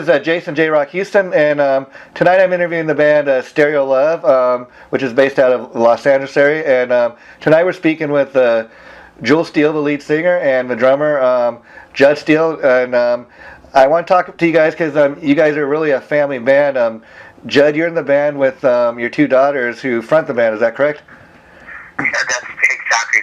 is Jason JROCK Houston, and tonight I'm interviewing the band Stereo Love, which is based out of the Los Angeles area. And tonight we're speaking with Judd Steele, the lead singer, and the drummer Judd Steele. And I want to talk to you guys because you guys are really a family band. Judd, you're in the band with your two daughters who front the band. Is that correct? Yeah, that's exactly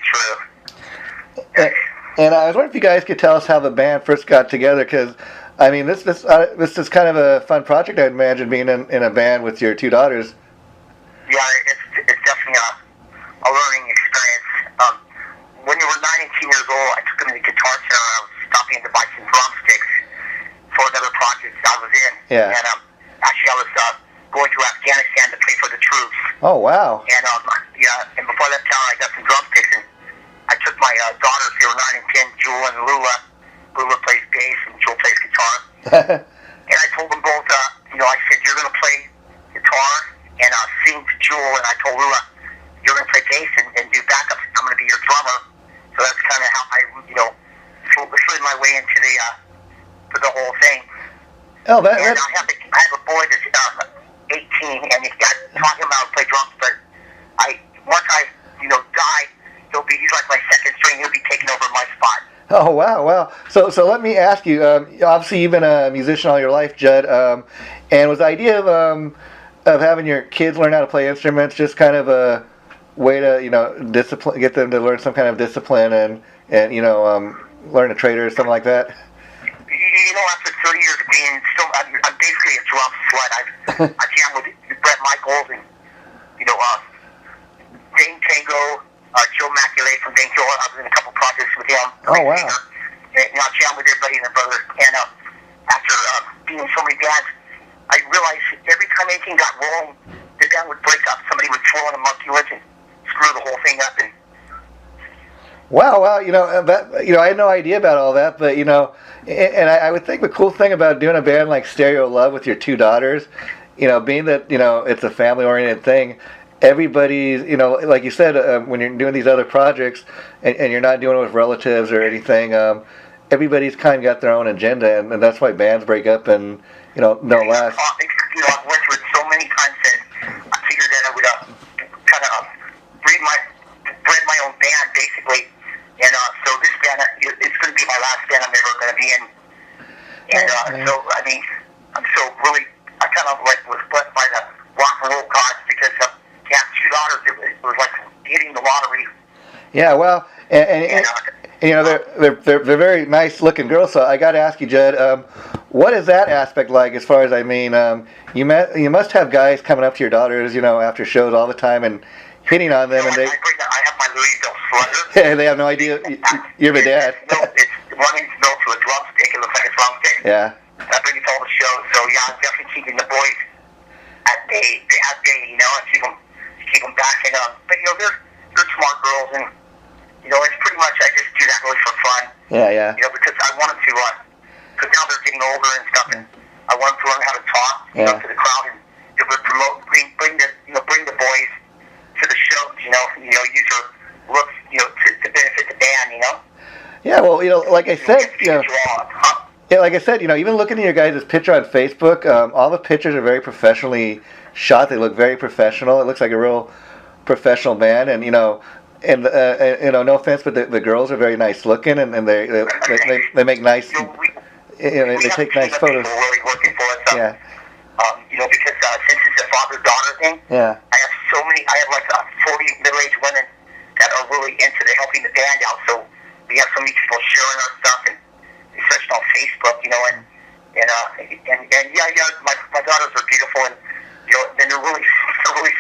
true. And I was wondering if you guys could tell us how the band first got together, because I mean, this is kind of a fun project, I'd imagine, being in a band with your two daughters. Yeah, it's definitely a learning experience. When they were 9 and 10 years old, I took them to the Guitar Center. I was stopping to buy some drumsticks for another project I was in. Yeah. And actually, I was going to Afghanistan to play for the troops. Oh, wow. And and before I left town, I got some drumsticks, and I took my daughters, who were 9 and 10, Jewel and Lulua. Lulua plays bass and Jewel plays guitar. And I told them both, I said, you're going to play guitar and sing to Jewel, and I told Lulua, you're going to play bass and do backups. I'm going to be your drummer. So that's kind of how I, slid my way into the whole thing. Oh, I have a boy that's 18, and he's taught him how to play drums, but once I die, he's like my second string. He'll be taking over my spot. Oh, wow. So let me ask you, obviously you've been a musician all your life, Judd, and was the idea of having your kids learn how to play instruments just kind of a way to, discipline, get them to learn some kind of discipline and learn a trade or something like that? After 30 years of being I'm basically a drum slut. I jam with Brett Michaels and, Dane Tango, Joe Maculay from Dane Joe. I was in a couple projects with him. Oh, wow. And, I jam with everybody and their brother. And after being in so many bands, I realized every time anything got wrong, the band would break up. Somebody would throw in a monkey wrench and screw the whole thing up. And wow, I had no idea about all that, but and I would think the cool thing about doing a band like Stereo Love with your two daughters, being that it's a family-oriented thing, everybody's, like you said, when you're doing these other projects and you're not doing it with relatives or anything, everybody's kind of got their own agenda, and that's why bands break up and don't last. I've went through it so many times that I figured that I would kind of breed my own band, basically. And so this band, it's going to be my last band I'm ever going to be in. And so, I mean, I'm so really, I kind of was blessed by the rock and roll gods because to have two daughters, it was like hitting the lottery. Yeah, well, and they're very nice looking girls. So I got to ask you, Judd, what is that aspect like? As far as you must have guys coming up to your daughters, after shows all the time and hitting on them, and I have my Louisville slugger. And they have no idea you're the dad. It's running snow to a drumstick. It looks like a drumstick. Yeah. I bring it to all the shows. So yeah, I'm definitely keeping the boys at bay. And keep them back. And but they're smart girls, and it's pretty much I just do that really for fun. Yeah. Because I want them to, because now they're getting older and stuff, and I want them to learn how to talk, to the crowd, and bring the boys to the shows. Use their looks, to benefit the band. Yeah, well, like I said, like I said, even looking at your guys' picture on Facebook, all the pictures are very professionally shot. They look very professional. It looks like a real professional band, and no offense, but the girls are very nice looking, and they make nice, they take nice photos. Really working for us. Yeah. Because since it's a father-daughter thing, yeah. I have like 40 middle-aged women that are really into helping the band out. So we have so many people sharing our stuff, and especially on Facebook, and my daughters are beautiful, and and they're really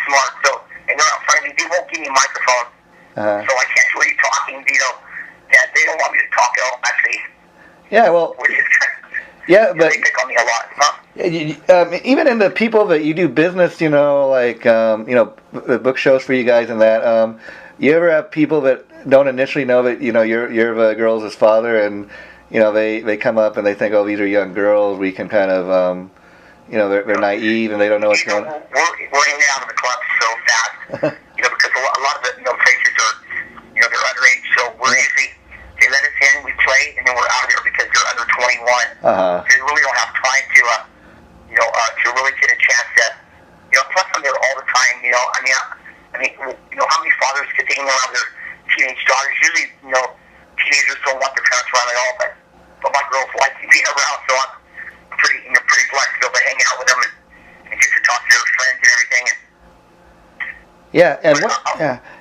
smart. So and they're not friendly. They won't give me a microphone, so I can't really talk. And they don't want me to talk at all. Actually. Yeah. Well. Which is yeah, but they pick on me a lot. Huh? Even in the people that you do business, like book shows for you guys and that, you ever have people that don't initially know that you're the girls' father, and they come up and they think, oh, these are young girls, we can kind of they're naive and they don't know what's going on. We're in and out of the club so fast, because a lot of the places are they're underage, so we're usually they let us in, we play, and then we're out of there because they're under 21. They really don't have time to, to really get a chance to, plus I'm there all the time, I mean, how many fathers get to hang around their teenage daughters? Usually, teenagers don't want their parents around at all, but my girls like to be around, so I'm pretty blessed to be able to hang out with them and get to talk to their friends and everything.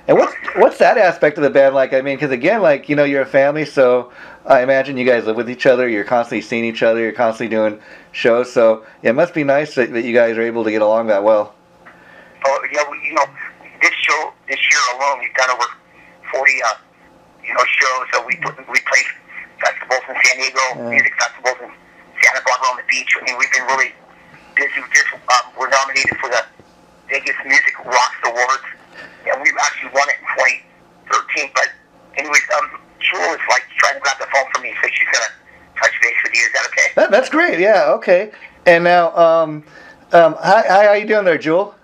And what's that aspect of the band like? I mean, because again, like, you're a family, so I imagine you guys live with each other. You're constantly seeing each other. You're constantly doing shows. So it must be nice that you guys are able to get along that well. Oh yeah, this year alone, we've done over 40 shows. So we played festivals in San Diego, music festivals in Santa Barbara on the beach. I mean, we've been really busy. We're nominated for the Vegas Music Rocks Awards, and we've actually won it in 2013. But anyways, Jewel is like trying to grab the phone from me, so she's gonna touch base with you. Is that okay? That's great. Yeah. Okay. And now, how you doing there, Jewel?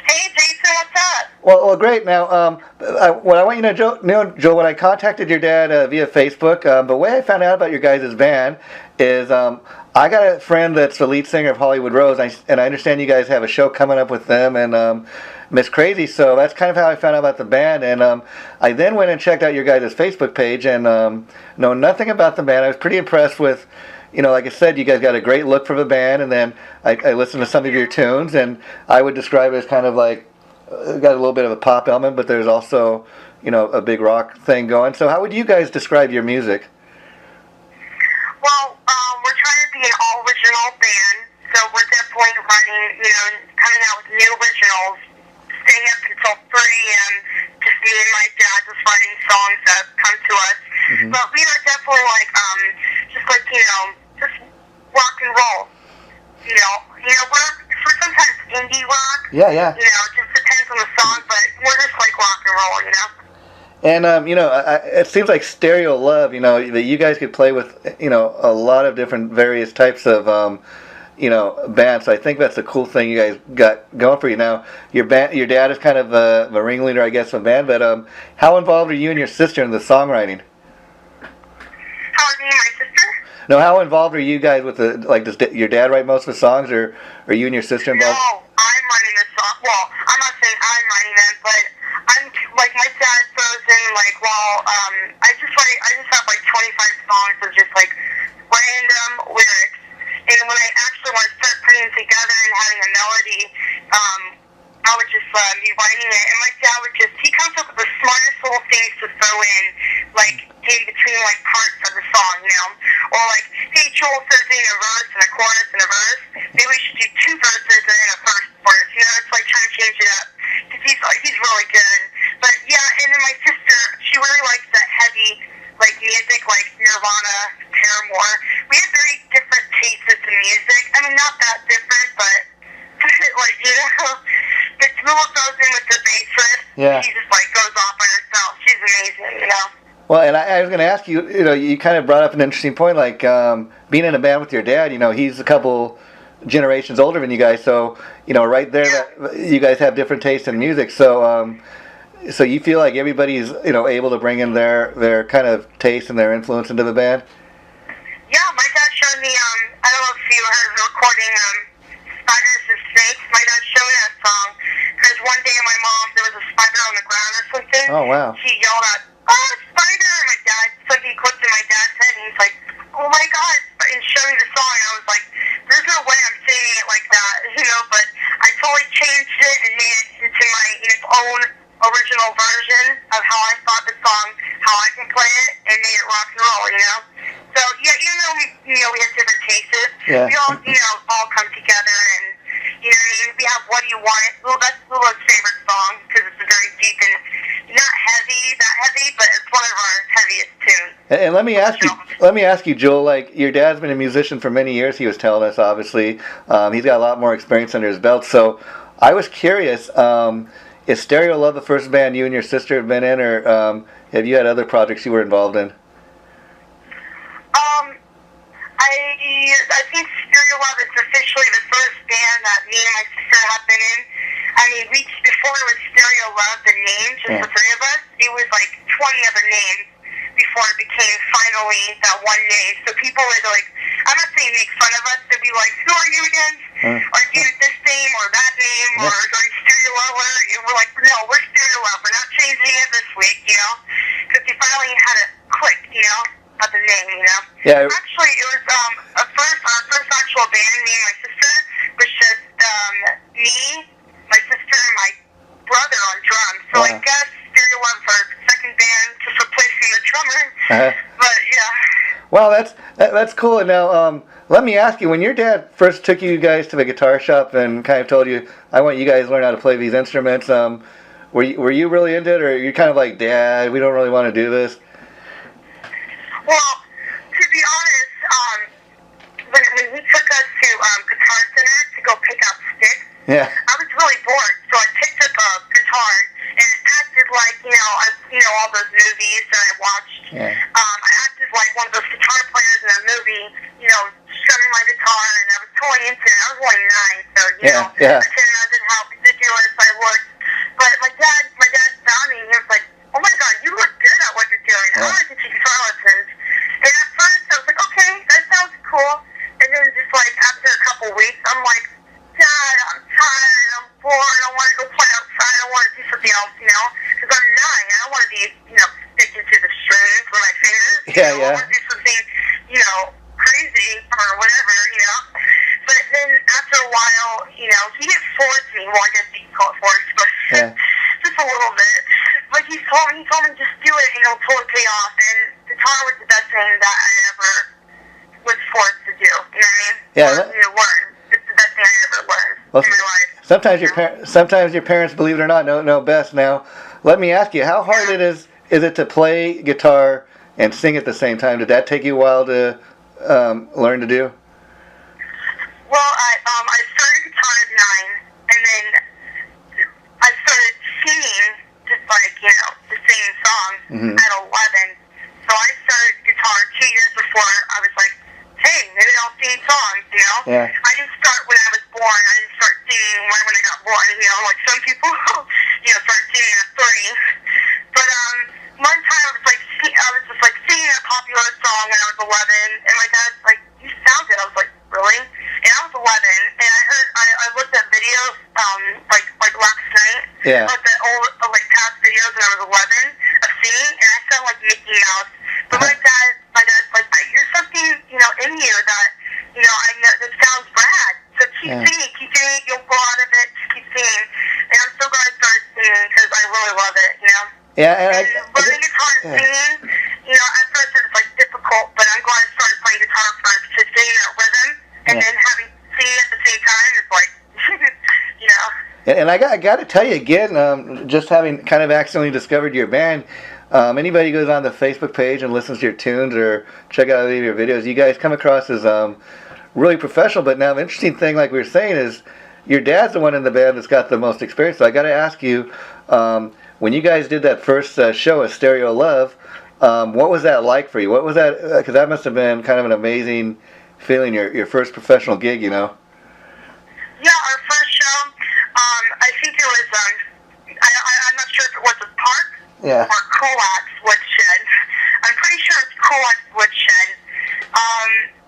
Hey, Jason, what's up? Well, great. Now, what I want you to know, Joel, when I contacted your dad via Facebook, the way I found out about your guys' band is I got a friend that's the lead singer of Hollywood Rose, and I understand you guys have a show coming up with them and Miss Crazy, so that's kind of how I found out about the band. And I then went and checked out your guys' Facebook page and know nothing about the band. I was pretty impressed with, like I said, you guys got a great look for the band, and then I listened to some of your tunes, and I would describe it as kind of like, got a little bit of a pop element, but there's also, a big rock thing going. So how would you guys describe your music? Well, we're trying to be an all-original band, so we're definitely coming out with new originals, staying up until 3 a.m., just me and my dad just writing songs that come to us. Mm-hmm. But we are definitely just rock and roll. We're sometimes indie rock. Yeah. It just depends on the song, but we're just like rock and roll, And, it seems like Stereo Love, that you guys could play with, a lot of different various types of, bands. So I think that's a cool thing you guys got going for you. Now, your dad is kind of a ringleader, I guess, of a band, but how involved are you and your sister in the songwriting? How is me and my sister? No, how involved are you guys with does your dad write most of the songs, or are you and your sister involved? No, I'm writing the song. Well, I'm not saying I'm writing them, but I'm, my dad throws in, I just have 25 songs of just, random lyrics. And when I actually want to start putting them together and having a melody, I would just be writing it. And my dad he comes up with the smartest little things to throw in, in between, parts of the song, Or, hey, Joel says in a verse and a chorus and a verse, maybe we should do 2 verses and then a first chorus, It's trying to change it up. Because he's really good. But, yeah, and then my sister, she really likes that heavy, music, Nirvana, Paramore. We have very different tastes in music. I mean, not that different, but, but Lulua goes in with the bass riff. Yeah. She just, goes off on herself. She's amazing, Well, and I was going to ask you, you kind of brought up an interesting point, being in a band with your dad, he's a couple generations older than you guys, so, right there, that you guys have different tastes in music, so you feel like everybody's, able to bring in their kind of taste and their influence into the band? Yeah, my dad showed me, I don't know if you heard of the recording, Spiders and Snakes. My dad showed me that song, because one day my mom, there was a spider on the ground or something. Oh, wow. She yelled out, "Oh, spider!" And my dad, something clicked in my dad's head, and he's like, "Oh my God," and showed me the song, and I was like, there's no way I'm singing it like that, but I totally changed it and made it into its own original version of how I thought the song, how I can play it, and made it rock and roll, So, yeah, even though we have different tastes, we all come together, and, we have What Do You Want? Well, that's Lulua's favorite song, because it's a very deep and not that heavy, but it's one of our heaviest tunes. And let me ask you, Joel, your dad's been a musician for many years, he was telling us, obviously. He's got a lot more experience under his belt, so I was curious, is Stereo Love the first band you and your sister have been in, or have you had other projects you were involved in? I think Stereo Love is officially the first band that me and my sister have been in. I mean, before it was Stereo Love, the name, just the 3 of us, it was 20 other names. before it became finally that one day. So people would like, I'm not saying make fun of us, they'd be like, who are you again? Are you this name or that name? Or are you Steele-Lua? We're like, no, we're Steele-Lua. We're not changing it this week, you know? Because we finally had it click, you know, at the name, you know? Yeah. Actually, it was our first actual band, me and my sister, was just me, my sister, and my brother on drums. So I guess Steele-Lua was our second band, just replacing the drummer. But yeah. Well, that's cool. And now, let me ask you: when your dad first took you guys to the guitar shop and kind of told you, "I want you guys to learn how to play these instruments," were you really into it, or you kind of like, "Dad, we don't really want to do this"? Well, to be honest, when he took us to Guitar Center to go pick out sticks, I was really bored, so I picked up a guitar and acted like, all those movies that I watched. I acted like one of those guitar players in a movie, strumming my guitar, and I was totally into it. I was only 9, so, I can't imagine how ridiculous I looked. But my dad found me, and he was like, oh my God, you look good at what you're doing. I want to teach you guitar lessons. And at first, I was like, okay, that sounds cool. And then just like after a couple weeks, I'm like, Dad, I'm tired, I'm bored, I want to go play outside, I want to do something else, because I'm 9, I don't want to be, sticking to the strings with my fingers. I want to do something, crazy or whatever, But then after a while, he didn't force me. Well, I guess you can call it force, but just a little bit. But he told me just do it and it'll totally pay off. And guitar was the best thing that I ever was forced to do. You know what I mean? To learn. It's the best thing I ever learned in my life. Sometimes your parents, believe it or not, know best. Now, let me ask you, how hard is it to play guitar and sing at the same time? Did that take you a while to learn to do? Well, I started guitar at 9, and then I started singing just like, the same song at 11. So I started guitar 2 years before I was like, hey, maybe I'll sing songs, I didn't start when I was born. I didn't start singing right when I got born, like some people, start singing at 3. But one time I was just like singing a popular song when I was 11, and my dad's like, you sound good. I was like, really? And I was 11, and I looked at videos, like last night. I looked at old, past videos when I was 11 of singing, and I sound like Mickey Mouse. But my dad's like, you're something, in you that, I know that sounds rad. So keep singing, you'll grow out of it, just keep singing. And I'm so glad I started singing, because I really love it, and learning guitar and singing, at first it was difficult, but I'm glad I started playing guitar first, just getting that rhythm, and then having singing at the same time is And I got to tell you again, just having kind of accidentally discovered your band, anybody who goes on the Facebook page and listens to your tunes or check out any of your videos, you guys come across as really professional. But now the interesting thing, like we were saying, is your dad's the one in the band that's got the most experience. So I got to ask you, when you guys did that first show, A Stereo Love, what was that like for you? What was that? Because that must have been kind of an amazing feeling, your first professional gig, Yeah, our first show, I think it was, I'm not sure if it was a park or Kulak's Woodshed. I'm pretty sure it's Kulak's Woodshed.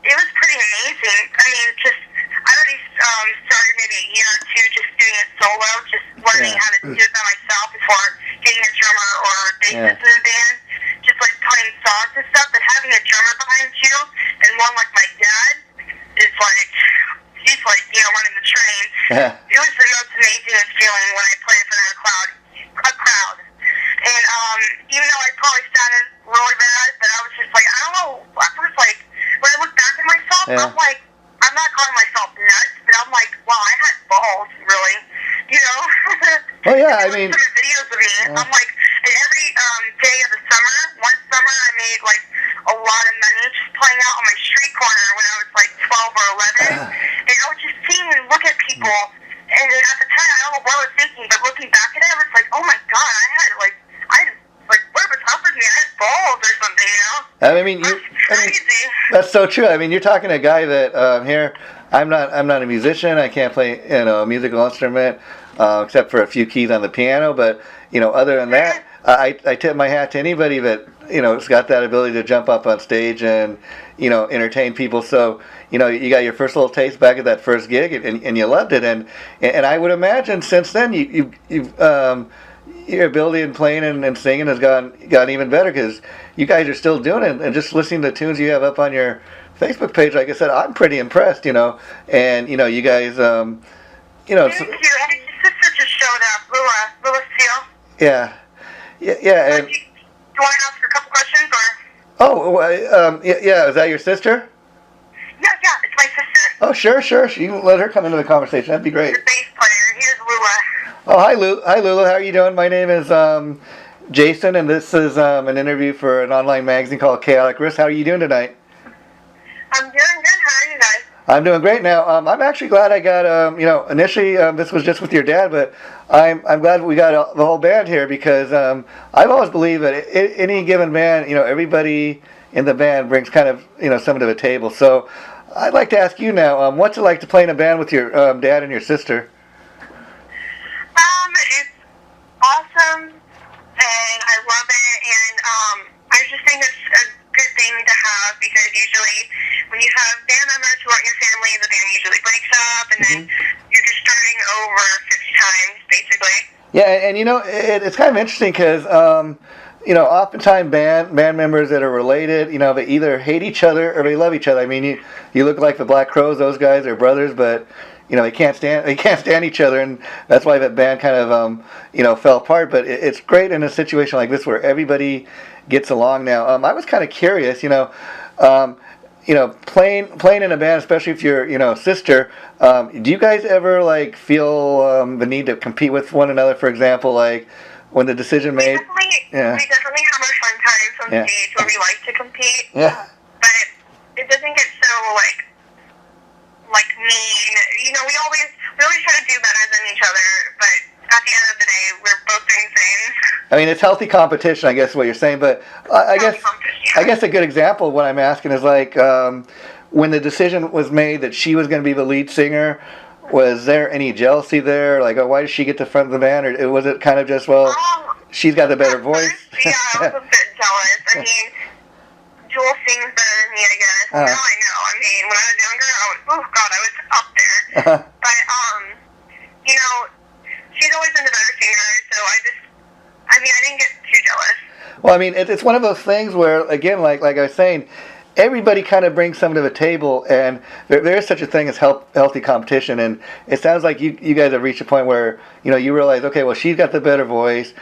It was pretty amazing. I mean, I already started maybe a year or two just doing it solo, just learning how to do it by myself before getting a drummer or a bassist in the band, just playing songs and stuff. But having a drummer behind you, and one like my dad, is he's running the train. It was the most amazing feeling when I played in front of a crowd. And even though I probably sounded really bad, but I was just I don't know, at first, when I look back at myself, I'm not calling myself nuts, but I'm like, wow, I had balls, really, Oh yeah, I some mean, videos of me, I'm like, and every day of the summer, one summer I made a lot of money just playing out on my street corner when I was 12 or 11, and I would just sing and look at people, and then at the time, I don't know what I was thinking, but looking back at it, I was like, oh my God, I had what was up with me? I had balls or something, I mean, that's so true. I mean, you're talking to a guy that here. I'm not a musician. I can't play a musical instrument except for a few keys on the piano. But other than that, I tip my hat to anybody that it's got that ability to jump up on stage and, entertain people. So, you got your first little taste back at that first gig, and you loved it. And I would imagine since then your ability in playing and singing has gotten even better, because you guys are still doing it. And just listening to the tunes you have up on your Facebook page, like I said, I'm pretty impressed. And you guys, Thank you. And his sister just showed up, Lulua Steele. Yeah. And Do you want to ask her a couple questions, or? Oh, yeah. Is that your sister? Yeah, it's my sister. Oh, sure. You can let her come into the conversation. That'd be great. The bass player. Here's Lulua. Oh, hi, Lulu. How are you doing? My name is Jason, and this is an interview for an online magazine called Chaotic Risk. How are you doing tonight? I'm doing good. How are you guys? I'm doing great now. I'm actually glad I got, initially this was just with your dad, but I'm glad we got the whole band here, because I've always believed that any given band, everybody in the band brings kind of, something to the table. So I'd like to ask you now, what's it like to play in a band with your dad and your sister? It's awesome, and I love it, and I just think it's a good thing to have, because usually when you have band members who aren't your family, the band usually breaks up, and then you're just starting over 50 times, basically. Yeah, and it's kind of interesting, because oftentimes band members that are related, they either hate each other or they love each other. I mean, you look like the Black Crowes; those guys are brothers, but they can't stand each other, and that's why that band kind of fell apart. But it's great in a situation like this where everybody gets along now. I was kind of curious, playing in a band, especially if you're sister. Do you guys ever feel the need to compete with one another? For example, when the decision made. We definitely have our fun times on stage where we like to compete. Yeah. But it doesn't get so mean. We always try to do better than each other, but at the end of the day, we're both doing things. I mean, it's healthy competition, I guess is what you're saying, but I guess a good example of what I'm asking is when the decision was made that she was going to be the lead singer, was there any jealousy there? Why does she get the front of the band? Or was it kind of just, she's got the better voice? Yeah, I was a bit jealous. I mean, Jewel sings better than me, I guess. Now I know. I mean, when I was younger, I was up there. But, she's always been the better singer, so I didn't get too jealous. Well, I mean, it's one of those things where, again, like I was saying, everybody kind of brings something to the table, and there is such a thing as healthy competition, and it sounds like you guys have reached a point where, you realize, okay, well, she's got the better voice,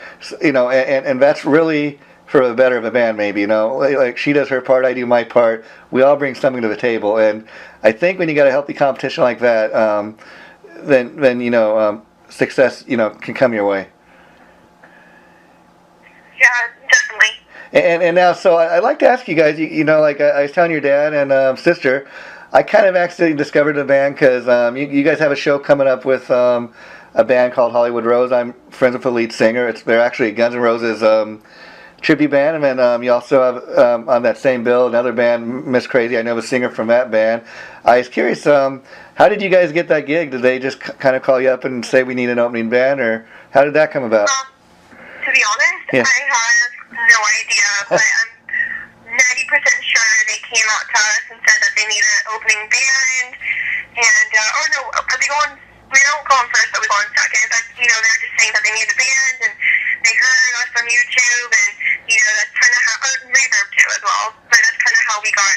and that's really for the better of the band, maybe, she does her part, I do my part, we all bring something to the table, and I think when you got a healthy competition like that, then success, can come your way. Yeah, definitely. And now, so I'd like to ask you guys, like I was telling your dad and sister, I kind of accidentally discovered the band because you guys have a show coming up with a band called Hollywood Rose. I'm friends with the lead singer. They're actually a Guns N' Roses tribute band, and then you also have on that same bill another band, Miss Crazy. I know the singer from that band. I was curious, how did you guys get that gig? Did they just kind of call you up and say we need an opening band, or how did that come about? To be honest, I have no idea, but I'm 90% sure they came out to us and said that they need an opening band, and we don't go on first, but we go on second, but they're just saying that they need a band, and they heard us on YouTube, and that's kind of how, Reverb too as well, but that's kind of how we got,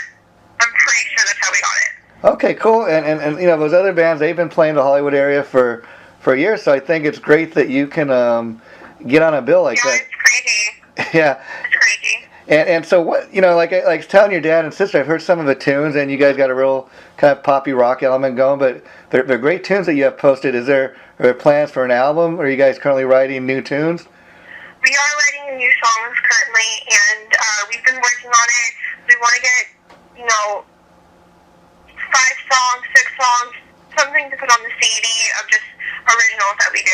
I'm pretty sure that's how we got it. Okay, cool, and those other bands, they've been playing the Hollywood area for years, so I think it's great that you can get on a bill like that. Yeah, it's crazy. Yeah. It's crazy. And so what, like telling your dad and sister, I've heard some of the tunes, and you guys got a real kind of poppy rock element going, but they're great tunes that you have posted. Are there plans for an album? Are you guys currently writing new tunes? We are writing new songs currently, and we've been working on it. We want to get, 5 songs, 6 songs, something to put on the CD of just originals that we do.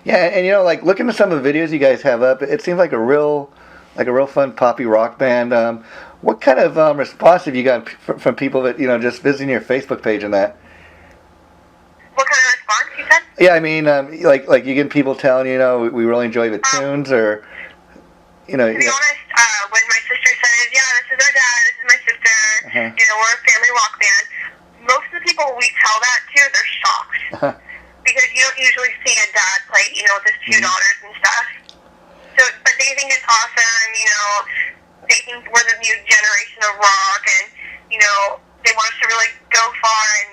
Yeah, and like looking at some of the videos you guys have up, it seems like a real fun poppy rock band. What kind of response have you gotten from people that just visiting your Facebook page and that? What kind of response you said? Yeah, I mean, like you get people telling we really enjoy the tunes, or To be honest, with we're a family rock band. Most of the people we tell that to, they're shocked. Because you don't usually see a dad play, with his two daughters and stuff. So, but they think it's awesome, they think we're the new generation of rock, and, they want us to really go far, and,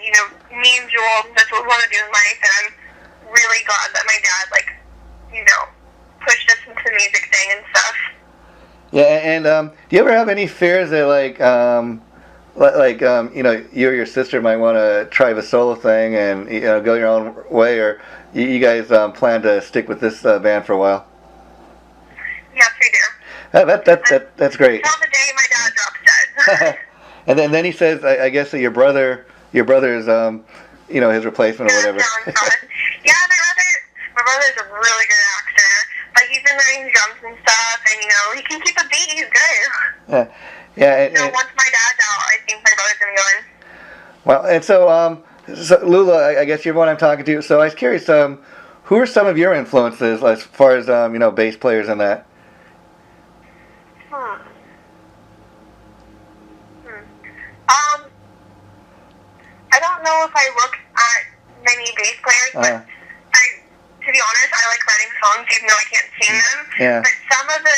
me and Jewel, that's what we want to do in life, and I'm really glad that my dad, pushed us into the music thing and stuff. Yeah, and do you ever have any fears that, you or your sister might want to try the solo thing and, go your own way, or you guys plan to stick with this band for a while? Yes, we do. That's great. Until the day my dad drops dead. And then he says, I guess that your brother is, his replacement or whatever. Yeah, my brother's a really good actor. Like, he's been learning drums and stuff, and, he can keep a beat. He's good. Yeah. So once my dad's out, I think my brother's going to go in. Well, and so Lula, I guess you're the one I'm talking to. So I was curious, who are some of your influences as far as, bass players and that? I don't know if I look at many bass players, but to be honest, I like writing songs even though I can't sing them. Yeah. But some of the,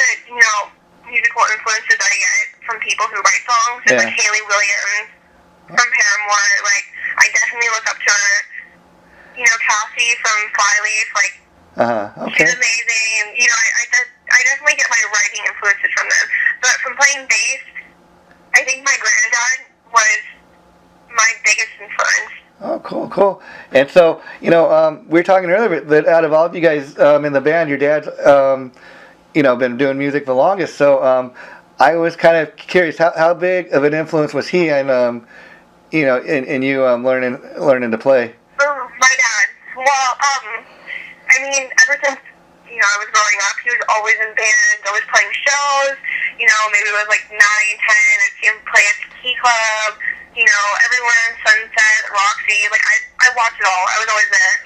musical influences I get from people who write songs is like Haley Williams from Paramore. Like, I definitely look up to her. Cassie from Flyleaf, Okay. she's amazing. And, I definitely get my writing influences from them. But from playing bass, I think my granddad was my biggest influence. Oh, cool. And so, we were talking earlier that out of all of you guys in the band, your dad's, been doing music the longest. So, I was kind of curious, how big of an influence was he in you learning to play? Oh, my dad. Well, ever since, I was growing up, he was always in bands, always playing shows. Maybe it was like 9, 10, I'd see him play at the Key Club, everywhere in Sunset, Roxy. Like, I watched it all. I was always there.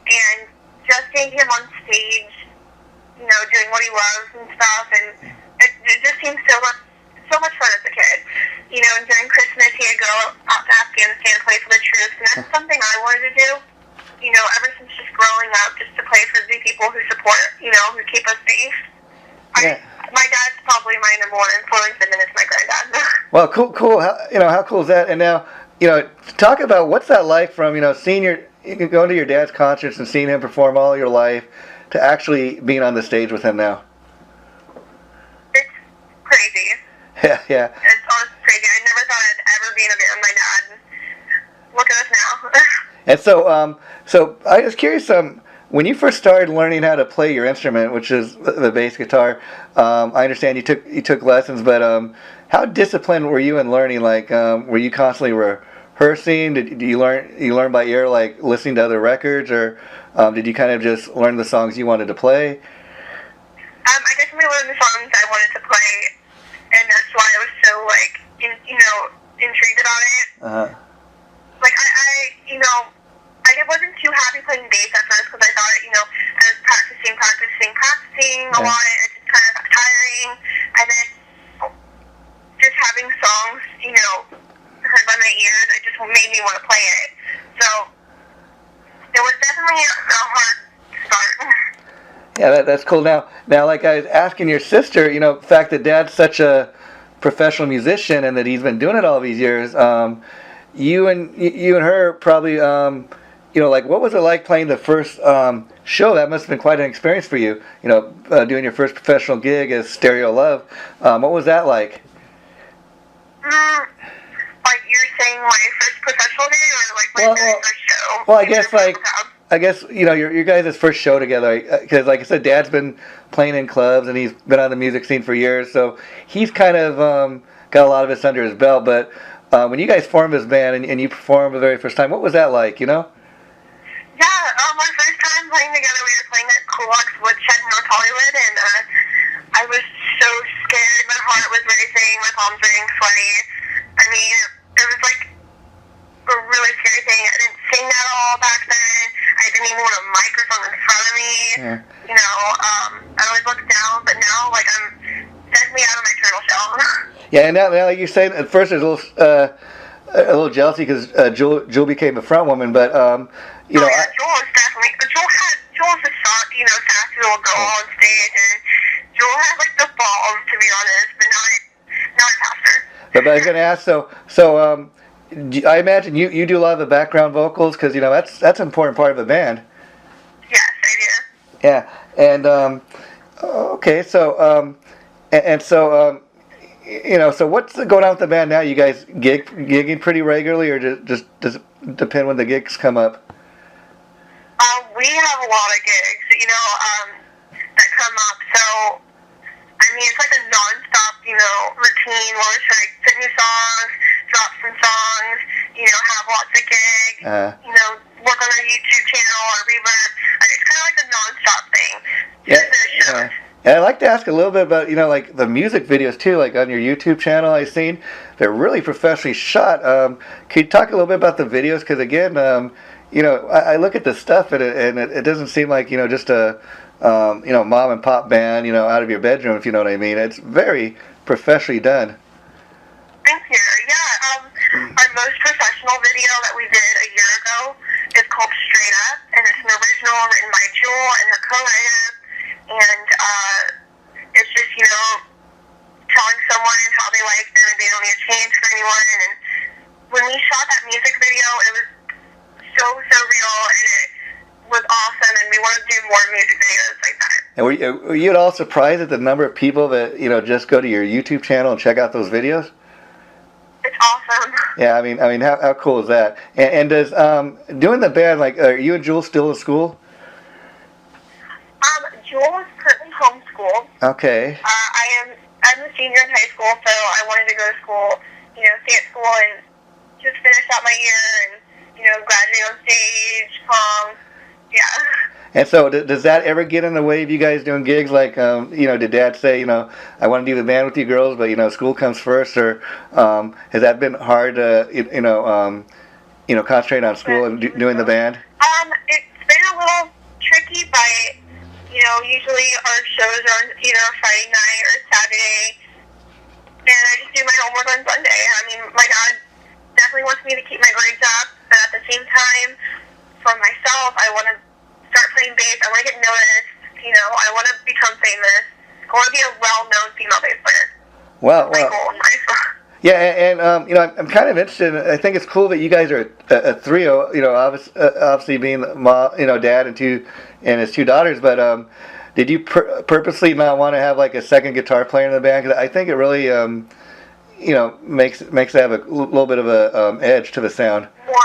And just seeing him on stage, doing what he loves and stuff, and it just seemed so much fun as a kid. And during Christmas, he'd go out to Afghanistan and play for the troops, and that's something I wanted to do. Ever since just growing up, just to play for the people who support, who keep us safe. My dad's probably my number one influence, and then it's my granddad. Well, cool. How cool is that? And now, talk about what's that like from, seeing going to your dad's concerts and seeing him perform all your life to actually being on the stage with him now. It's crazy. Yeah. It's honestly crazy. I never thought I'd ever be in a band with my dad. Look at us now. And so I was curious, when you first started learning how to play your instrument, which is the bass guitar, I understand you took lessons, but how disciplined were you in learning? Like, were you constantly rehearsing? Did you learn by ear, like listening to other records, or did you kind of just learn the songs you wanted to play? I definitely learned the songs I wanted to play, and that's why I was so intrigued about it. Like, I wasn't too happy playing bass at first because I thought, I was practicing a lot. It just kind of got tiring. And then just having songs, heard by my ears, it just made me want to play it. So it was definitely a hard start. Yeah, that's cool. Now, like I was asking your sister, the fact that Dad's such a professional musician and that he's been doing it all these years, you and her probably, what was it like playing the first show? That must have been quite an experience for you, doing your first professional gig as Stereo Love. What was that like? Like you're saying my first professional gig, or like my first show? Well, I guess your guys' first show together, because like I said, Dad's been playing in clubs and he's been on the music scene for years, so he's kind of got a lot of this under his belt. But when you guys formed this band and you performed the very first time, what was that like? Yeah, my first time playing together, we were playing at Coolux Woodshed in North Hollywood, and I was so scared. My heart was racing, my palms were getting sweaty. I mean, it was like a really scary thing. I didn't sing at all back then. I didn't even want a microphone in front of me. Yeah. I always looked down, but now, like, I'm Took me out of my turtle shell. Yeah, and now like you're saying, at first there's a little jealousy because Jewel became a front woman, but you know. Yeah, Jewel is definitely. Jewel's a soft, sassy little girl on stage, and Jewel has like the balls, to be honest, but not a pastor. But I was gonna ask, so I imagine you do a lot of the background vocals because that's an important part of a band. Yes, I do. Yeah, and okay, so so what's going on with the band now? You guys gigging pretty regularly, or just does it depend when the gigs come up? We have a lot of gigs, that come up. So, I mean, it's like a non-stop, routine where we're trying to fit new songs, drop some songs, have lots of gigs, work on our YouTube channel or Reverb. It's kind of like a non-stop thing. Yeah. And I'd like to ask a little bit about, like the music videos too, like on your YouTube channel I've seen. They're really professionally shot. Can you talk a little bit about the videos? Because again, I look at the stuff and it doesn't seem like, just a, mom and pop band, out of your bedroom, if you know what I mean. It's very professionally done. Thank you. Yeah, our most professional video that we did a year ago is called Straight Up, and it's an original written by Jewel and the co-writer. And it's just, telling someone how they like them and they don't need to change for anyone. And when we shot that music video, it was so real, and it was awesome, and we want to do more music videos like that. And were you at all surprised at the number of people that, just go to your YouTube channel and check out those videos? It's awesome. Yeah, I mean, how cool is that? And does, doing the band, like, are you and Jewel still in school? Jewel is currently homeschooled. Okay. I'm a senior in high school, so I wanted to go to school, stay at school and just finish out my year and, graduate on stage, prom, yeah. And so does that ever get in the way of you guys doing gigs? Like, did Dad say, I want to do the band with you girls, but, school comes first? Or has that been hard to, concentrate on school and doing the band? It's been a little tricky, but, usually our shows are on either a Friday night or Saturday, and I just do my homework on Sunday. I mean, my dad definitely wants me to keep my grades up, but at the same time, for myself, I want to start playing bass. I want to get noticed. I want to become famous. I want to be a well-known female bass player. Well. My goal in life. Yeah, and I'm kind of interested. I think it's cool that you guys are a trio. Obviously being mom, dad and his two daughters. But did you purposely not want to have like a second guitar player in the band? Because I think it really, makes it have a little bit of a edge to the sound. More.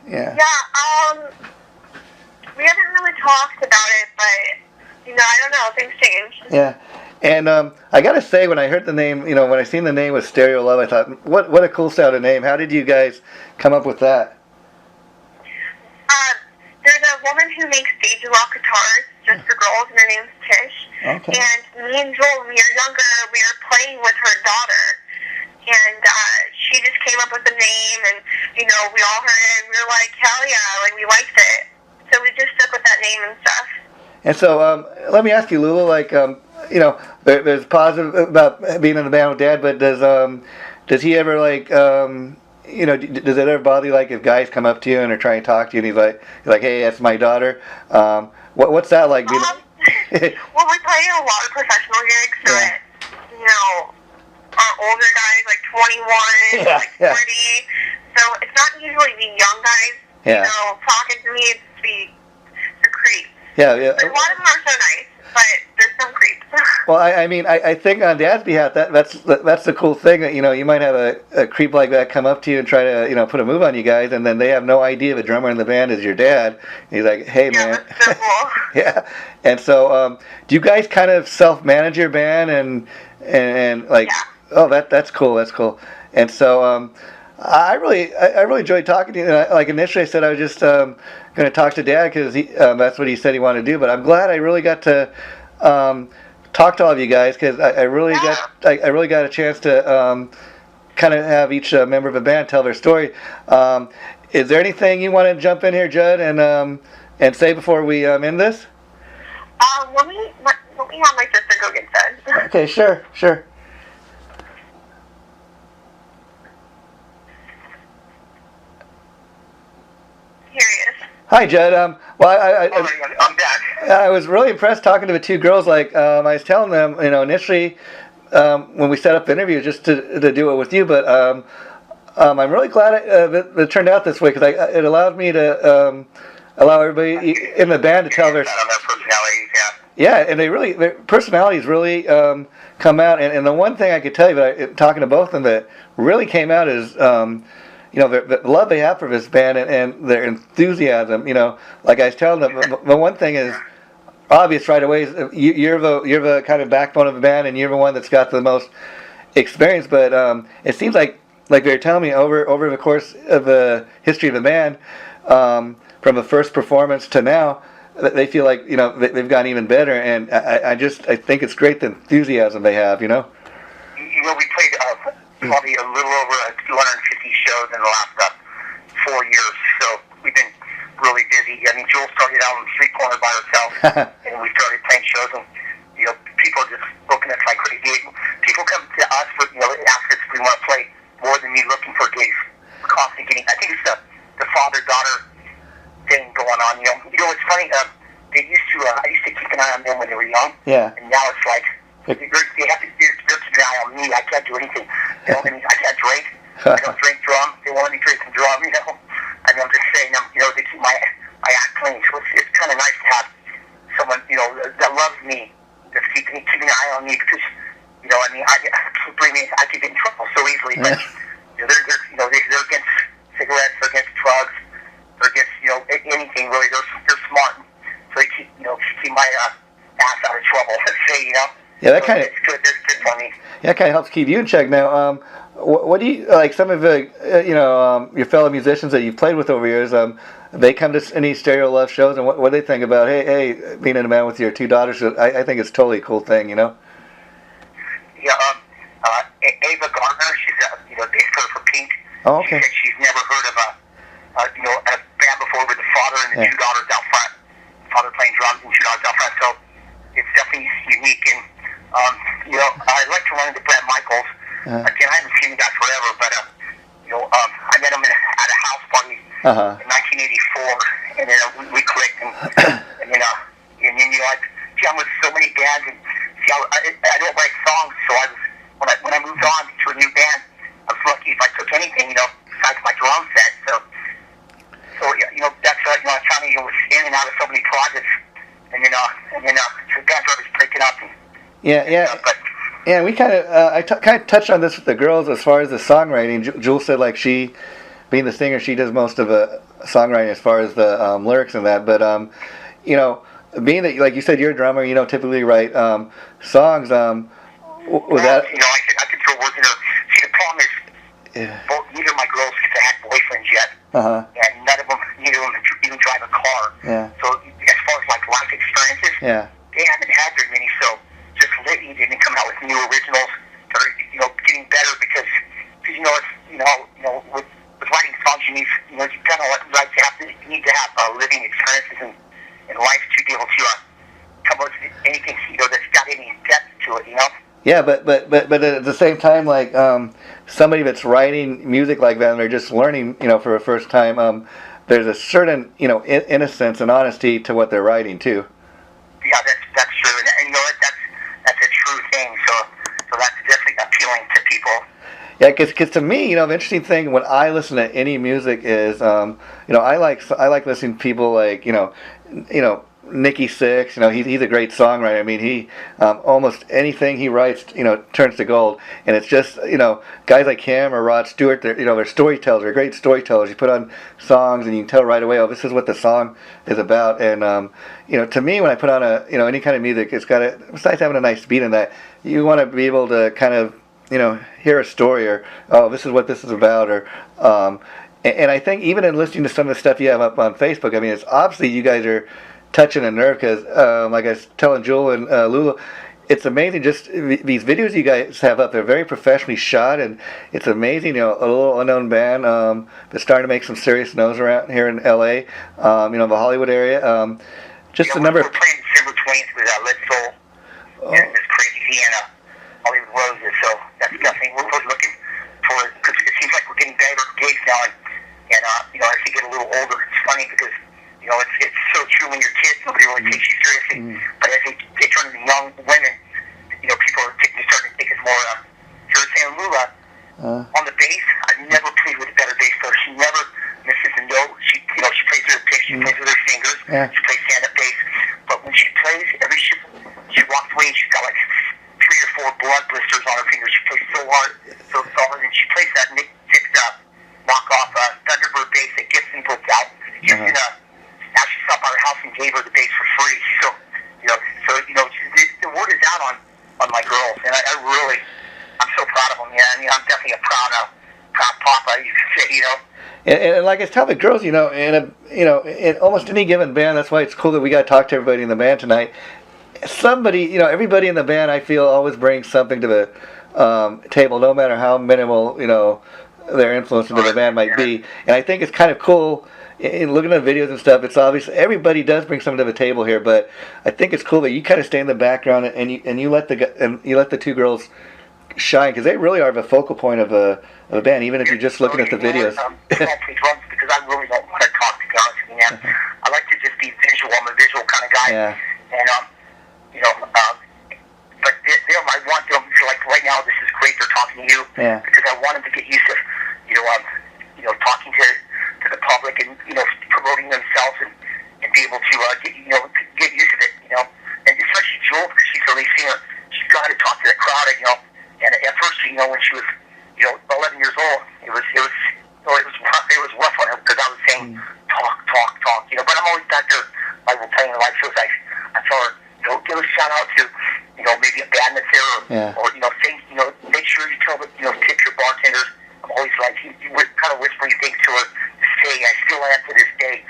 Yeah. Yeah. We haven't really talked about it, but I don't know. Things change. Yeah. And I gotta say, when I heard the name, when I seen the name was Stereo Love, I thought, what a cool sounding name. How did you guys come up with that? There's a woman who makes JROCK guitars just for girls, and her name's Tish. Okay. And me and Joel, when we were younger, we were playing with her daughter, and she just came up with the name, and we all heard it, and we were like, hell yeah, like we liked it. So we just stuck with that name and stuff. And so, let me ask you, Lulu, like, there's positive about being in the band with Dad, but does he ever like, does it ever bother you, like, if guys come up to you and are trying to talk to you and he's like, hey, that's my daughter? What's that like? Well, we play a lot of professional gigs, so our older guys, like 21, like 40, so it's not usually the young guys, talking to me, it's the creeps. Yeah. But a lot of them are so nice, but there's some creeps. Well, I think on Dad's behalf, that's the cool thing that you might have a creep like that come up to you and try to put a move on you guys, and then they have no idea the drummer in the band is your dad. And he's like, hey man. That's so cool. Yeah. And so, do you guys kind of self-manage your band and like? Yeah. Oh, that's cool. That's cool. And so, I really enjoyed talking to you. And like initially, I said I was just going to talk to Dad because that's what he said he wanted to do. But I'm glad I really got to talk to all of you guys because I really got a chance to kind of have each member of a band tell their story. Is there anything you want to jump in here, Judd, and say before we end this? Let me have my sister go get done. Okay, sure. Here he is. Hi, Judd. Well, I'm back. I was really impressed talking to the two girls. Like, I was telling them, initially, when we set up the interview, just to do it with you. But I'm really glad it turned out this way, because it allowed me to allow everybody in the band to tell their personalities. Yeah, and their personalities really come out. And the one thing I could tell you, talking to both of them, that really came out is, the love they have for this band and their enthusiasm. Like I was telling them, the one thing is obvious right away is you're the kind of backbone of the band, and you're the one that's got the most experience. But it seems like they were telling me over the course of the history of the band, from the first performance to now, they feel like they've gotten even better, and I think it's great the enthusiasm they have. We played probably a little over 250 shows in the last 4 years, so we've been really busy. I mean, Jewel started out on the street corner by herself, and we started playing shows, and people are just booking us like crazy. People come to us for ask us if we want to play more than me looking for gigs. Constantly getting, I think it's the father-daughter thing going on. It's funny. I used to keep an eye on them when they were young. Yeah. And now it's like they have to keep an eye on me. I can't do anything. I can't drink. I don't drink drum. They want me to drink some drum. I'm just saying. They keep my act clean. So it's kind of nice to have someone that loves me, that's keeping an eye on me, because believe me, I could get in trouble so easily. But they're against cigarettes, they're against drugs. Anything really. They're smart, so they keep my ass out of trouble. Let's say, Yeah, that kind of. It's good. It's good for me. Yeah, that kind of helps keep you in check. Now, what do you like? Some of the your fellow musicians that you've played with over years, they come to any Stereo Love shows, and what do they think about hey, being in a band with your two daughters? I think it's totally a cool thing, Yeah, Ava Gardner, she's a bass player for Pink. Oh, okay. She said she's never heard of a band before with the father and the two daughters out front. Father playing drums and two daughters out front. So it's definitely unique. And I'd like to run into Brett Michaels. Again, I haven't seen the guy forever, but I met him at a house party in 1984, and then we clicked, and then I'm with so many bands, and I don't write songs, so when I moved on to a new band, I was lucky if I took anything, besides my drum set. So that's I found me was standing out of so many projects, and then the band started breaking up. Yeah, we kind of I kind of touched on this with the girls as far as the songwriting. Jewel said like she, being the singer, she does most of the songwriting as far as the lyrics and that. But being that like you said you're a drummer, typically write songs. Was that? I could throw words in there. See, the problem is, neither of my girls had boyfriends yet, and neither of them even drive a car. Yeah. So as far as like life experiences, they haven't had very many. So just lately they've been coming out with new originals that are getting better because with writing songs you kind of like you need to have living experiences in life to be able to come up with anything that's got any depth to it. Yeah, but at the same time, like somebody that's writing music like that, and they're just learning, for the first time, there's a certain, innocence and honesty to what they're writing too. Yeah, that's true, and that's a true thing. So that's definitely appealing to people. Yeah, because to me, the interesting thing when I listen to any music is, I like listening to people like, Nikki Sixx, he's a great songwriter. I mean, he almost anything he writes, turns to gold. And it's just, guys like him or Rod Stewart, they're storytellers. They're great storytellers. You put on songs and you can tell right away, oh, this is what the song is about. And to me, when I put on any kind of music, besides having a nice beat in that, you want to be able to kind of, hear a story or, oh, this is what this is about, or. And I think even in listening to some of the stuff you have up on Facebook, I mean, it's obviously you guys are touching a nerve because, like I was telling Jewel and Lulua, it's amazing just these videos you guys have up. They're very professionally shot, and it's amazing. A little unknown band that's starting to make some serious noise around here in L.A. The Hollywood area. Just the number. We're playing December 20th with Lit Soul and Miss Crazy Vienna, Hollywood Roses. So that's definitely, we're looking for it, because it seems like we're getting better gigs now, and you know, as you get a little older, it's funny because, you know, it's so true when you're kids, nobody really takes you seriously, but as they turn into young women, you know, people are starting to take us more seriously. And Lula, on the bass, I've never played with a better bass player. She never misses a note. She, you know, she plays with her picks, she plays with her fingers, she plays stand-up bass, but when she plays, she walks away and she's got like 3 or 4 blood blisters on her fingers. She plays so hard, so solid, and she plays that Nick knock-off Thunderbird bass that Gibson puts out. Gibson actually stopped by her house and gave her the bass for free. So, you know, the word is out on my girls, and I'm so proud of them. Yeah, I mean, I'm definitely a proud papa, you could say, you know. And like I tell the girls, you know, in almost any given band, that's why it's cool that we got to talk to everybody in the band tonight. Somebody, you know, everybody in the band, I feel, always brings something to the table, no matter how minimal, you know, their influence into the band might be. And I think it's kind of cool, in looking at the videos and stuff, it's obvious everybody does bring something to the table here, but I think it's cool that you kind of stay in the background and you let the two girls shine, because they really are the focal point of a band, even if you're just looking at the videos. Because I really don't want to talk, to be honest with you, man. I like to just be visual. I'm a visual kind of guy. Yeah. And, you know, but I want them to, like, right now, this is great, they're talking to you, because I want them to get used to, you know, talking to the public and, you know, promoting themselves and be able to get used to it, you know. And especially Jewel, because she's a lead singer, she's got to talk to the crowd, you know. And at first, you know, when she was, you know, 11 years old, it was rough on her, because I was saying talk, you know. But I'm always back there, like we're playing live shows. I tell her, you know, give a shout out to, you know, maybe a band that's there, or you know, say, you know, make sure you tell the, you know, tip your bartenders. I'm always like, you kind of whispering things to her, to say, I still am to this day,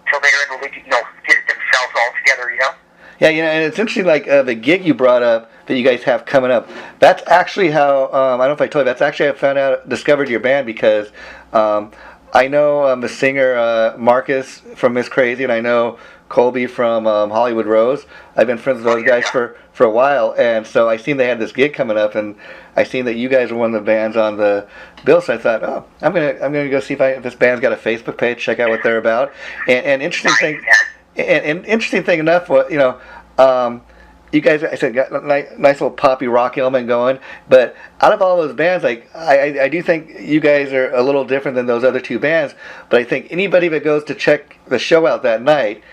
till they're able to, you know, get it themselves all together, you know. Yeah, you know, and it's interesting, like the gig you brought up that you guys have coming up. That's actually how, I don't know if I told you, that's actually how I discovered your band, because I know the singer Marcus from Miss Crazy, and I know Colby from Hollywood Rose. I've been friends with those guys for a while, and so I seen they had this gig coming up, and I seen that you guys were one of the bands on the bill, so I thought, oh, I'm gonna go see if this band's got a Facebook page, check out what they're about. And interesting thing. And interesting thing enough, you know, you guys, I said, got a nice little poppy rock element going. But out of all those bands, like I do think you guys are a little different than those other two bands. But I think anybody that goes to check the show out that night,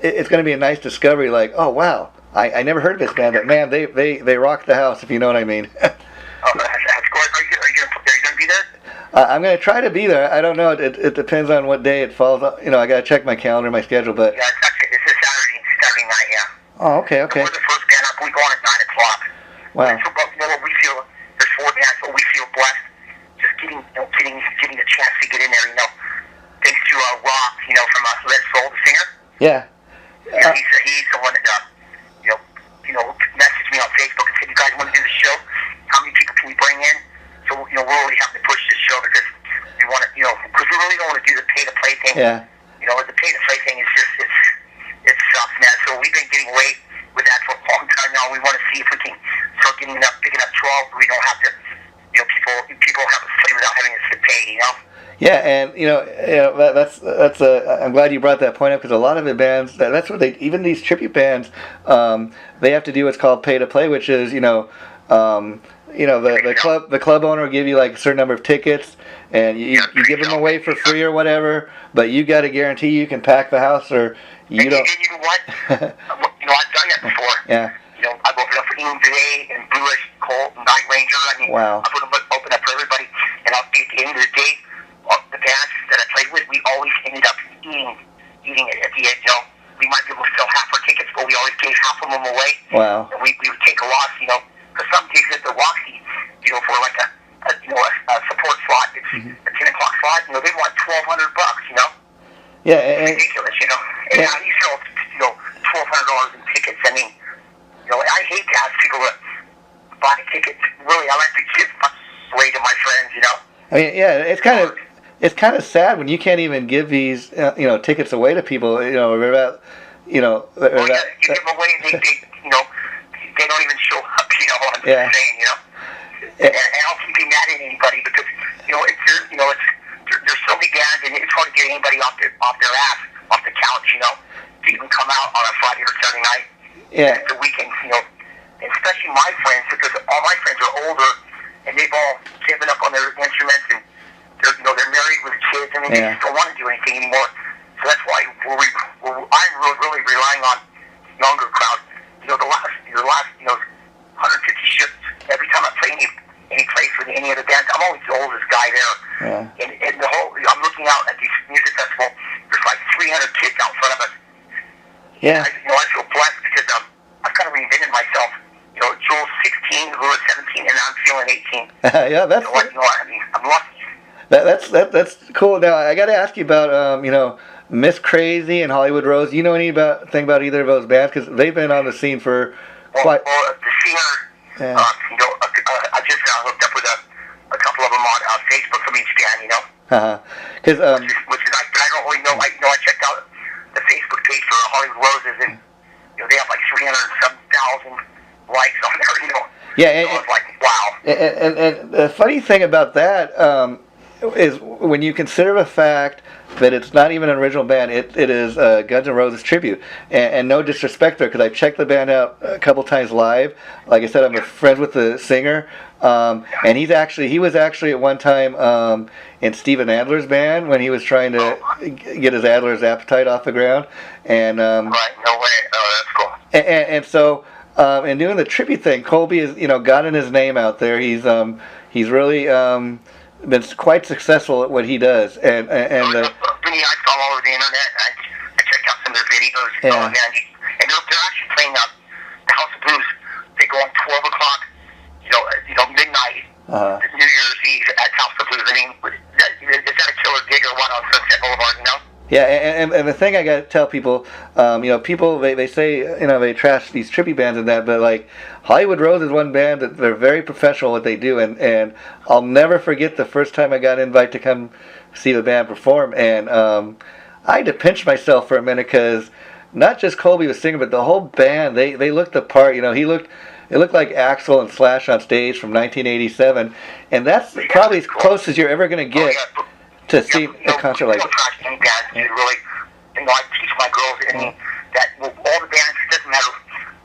it's going to be a nice discovery. Like, oh wow, I never heard of this band, but man, they rock the house, if you know what I mean. Oh, that's great. Are you going to be there? I'm going to try to be there. I don't know. It depends on what day it falls. You know, I got to check my calendar, my schedule. But yeah, it's a Saturday night. Yeah. Oh, okay. So we're the first band up. We go on at 9 o'clock. Wow. So, but, you know, we feel there's 4 bands, but we feel blessed just getting a chance to get in there. You know, thanks to Rock, you know, from Lit Soul, the singer. Yeah. He's the one that you know messaged me on Facebook and said, "You guys want to do the show? How many people can we bring in?" So, you know, we're really having to push this show because we want to, you know, because we really don't want to do the pay-to-play thing. Yeah. You know, the pay-to-play thing is just, it sucks, man. So we've been getting away with that for a long time now. We want to see if we can start getting big enough draws where we don't have to, you know, people have to play without having to pay, you know? Yeah, and you know that's I'm glad you brought that point up, because a lot of the bands, that's what even these tribute bands, they have to do what's called pay to play, which is you know the club owner will give you like a certain number of tickets, and you give them away for free or whatever, but you got to guarantee you can pack the house or you don't. And you know what? You know, I've done that before. Yeah. You know, I've opened up for Ian Day and Bluish, Colt, and Night Ranger. I mean, wow. I've opened up for everybody, and at the end of the day, the bands that I played with, we always ended up eating it at the end. You know, we might be able to sell half our tickets, but we always gave half of them away. Wow. And we would take a loss, you know, because some gigs at the Roxy, you know, for like a support slot, it's a 10 o'clock slot. You know, they want $1,200, you know. Yeah, it's ridiculous, you know. And how do you sell, you know, $1,200 in tickets? I mean, you know, I hate to ask people to buy tickets. Really, I like to give away to my friends, you know. I mean, yeah, it's kind of sad when you can't even give these tickets away to people. You know, about you know, you give them away, and they you know, they don't even show up. You know what I'm saying? You know, and I don't think they're mad at anybody because you know there's so many bands, and it's hard to get anybody off their ass, off the couch. You know, to even come out on a Friday or Saturday night. Yeah. The weekends, you know, and especially my friends, because all my friends are older, and they've all given up on their instruments, and they're married with kids, and they just don't want to do anything anymore. So that's why I'm really relying on younger crowd. You know, the last 150 shifts. Every time I play any place with any of the bands, I'm always the oldest guy there. Yeah. And the whole, I'm looking out at these music festival. There's like 300 kids out in front of us. Yeah. I feel blessed because I've kind of reinvented myself. You know, Jewel's 16, Lulua's 17, and I'm feeling 18. Yeah, that's. You know what I mean? I'm lucky. That's cool. Now I got to ask you about you know, Miss Crazy and Hollywood Rose. You know anything about either of those bands? Because they've been on the scene for quite. Well, the singer. Yeah. You know, I just hooked up with a couple of them on Facebook from each band. You know. Because which is but I don't really know. I checked out the Facebook page for Hollywood Roses, and you know they have like 300,000 likes on there. You know. Yeah. So I was like, wow. And the funny thing about that is when you consider the fact that it's not even an original band, it is Guns N' Roses tribute. And no disrespect there, because I've checked the band out a couple times live. Like I said, I'm friends with the singer, and he was actually at one time in Steven Adler's band when he was trying to get his Adler's Appetite off the ground. And right, no way. Oh, that's cool. And so. In doing the tribute thing, Colby has, you know, gotten his name out there. He's really been quite successful at what he does, and I saw all over the internet. I checked out some of their videos. Yeah. And they're actually playing the House of Blues. They go on 12 o'clock, you know, midnight, New Year's Eve at House of Blues. I mean, is that a killer gig or what on Sunset Boulevard? You know. Yeah, and the thing I got to tell people, you know, people, they say, you know, they trash these trippy bands and that, but like Hollywood Rose is one band that they're very professional at what they do, and I'll never forget the first time I got an invite to come see the band perform, and I had to pinch myself for a minute because not just Colby was singing, but the whole band, they looked the part. You know, it looked like Axl and Slash on stage from 1987, and that's probably as close as you're ever going to get. To see a concert like that. Really, you know, I teach my girls that all the bands, it doesn't matter,